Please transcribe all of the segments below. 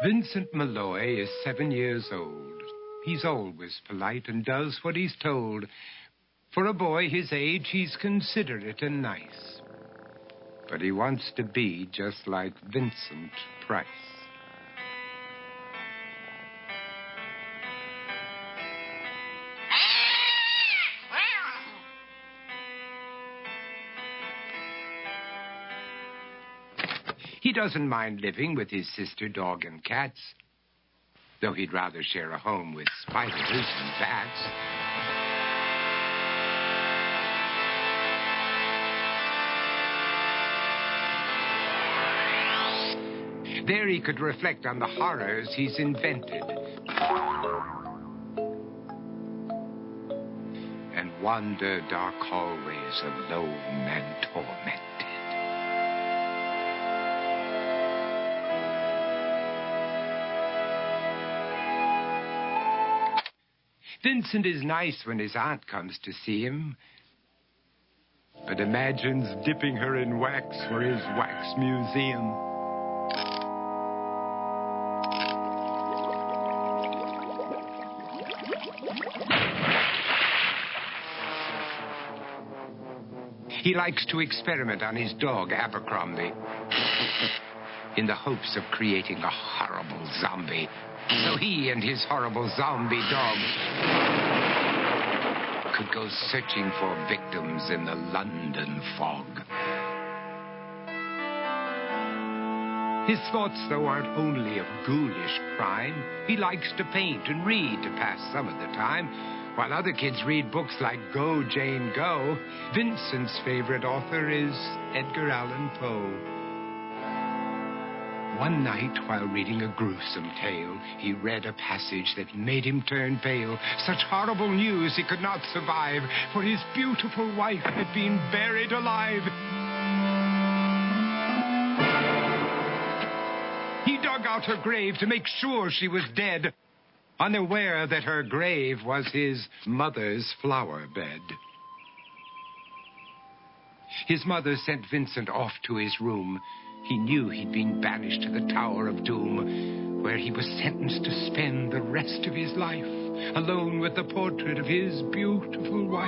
Vincent Malloy is 7 years old. He's always polite and does what he's told. For a boy his age, he's considerate and nice. But he wants to be just like Vincent Price. He doesn't mind living with his sister, dog, and cats, though he'd rather share a home with spiders and bats. There he could reflect on the horrors he's invented and wander dark hallways alone and tormented. Vincent is nice when his aunt comes to see him, but imagines dipping her in wax for his wax museum. He likes to experiment on his dog, Abercrombie, in the hopes of creating a horrible zombie. So he and his horrible zombie dog could go searching for victims in the London fog. His thoughts, though, aren't only of ghoulish crime. He likes to paint and read to pass some of the time. While other kids read books like Go, Jane, Go, Vincent's favorite author is Edgar Allan Poe. One night, while reading a gruesome tale, he read a passage that made him turn pale. Such horrible news he could not survive, for his beautiful wife had been buried alive. He dug out her grave to make sure she was dead, unaware that her grave was his mother's flower bed. His mother sent Vincent off to his room. He knew he'd been banished to the Tower of Doom, where he was sentenced to spend the rest of his life alone with the portrait of his beautiful wife.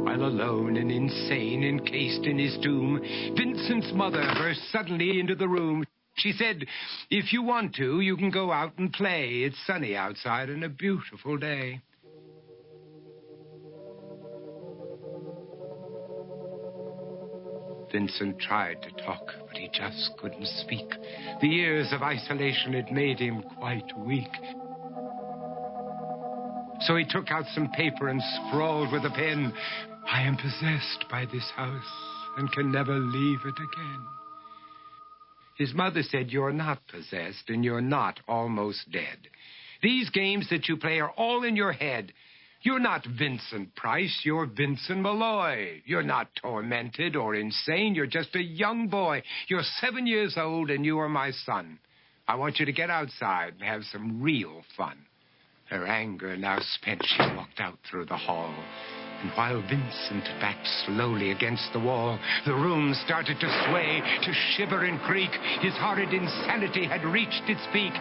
While alone and insane, encased in his tomb, Vincent's mother burst suddenly into the room. She said, "If you want to, you can go out and play. It's sunny outside and a beautiful day." Vincent tried to talk, but he just couldn't speak. The years of isolation had made him quite weak. So he took out some paper and scrawled with a pen, "I am possessed by this house and can never leave it again." His mother said, "You're not possessed and you're not almost dead. These games that you play are all in your head. You're not Vincent Price, you're Vincent Malloy. You're not tormented or insane, you're just a young boy. You're 7 years old and you are my son. I want you to get outside and have some real fun." Her anger now spent, she walked out through the hall. And while Vincent backed slowly against the wall, the room started to sway, to shiver and creak. His horrid insanity had reached its peak.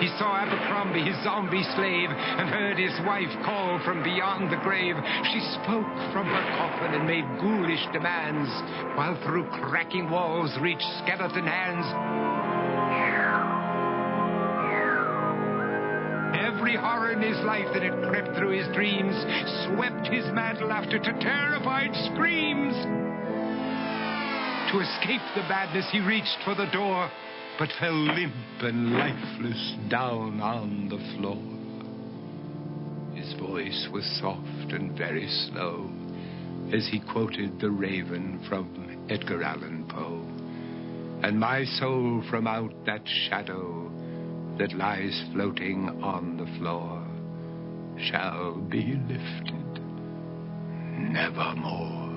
He saw Abercrombie, his zombie slave, and heard his wife call from beyond the grave. She spoke from her coffin and made ghoulish demands, while through cracking walls reached skeleton hands. Every horror in his life that had crept through his dreams swept his mantle after to terrified screams. To escape the madness, he reached for the door, but fell limp and lifeless down on the floor. His voice was soft and very slow as he quoted The Raven from Edgar Allan Poe. "And my soul from out that shadow that lies floating on the floor shall be lifted nevermore."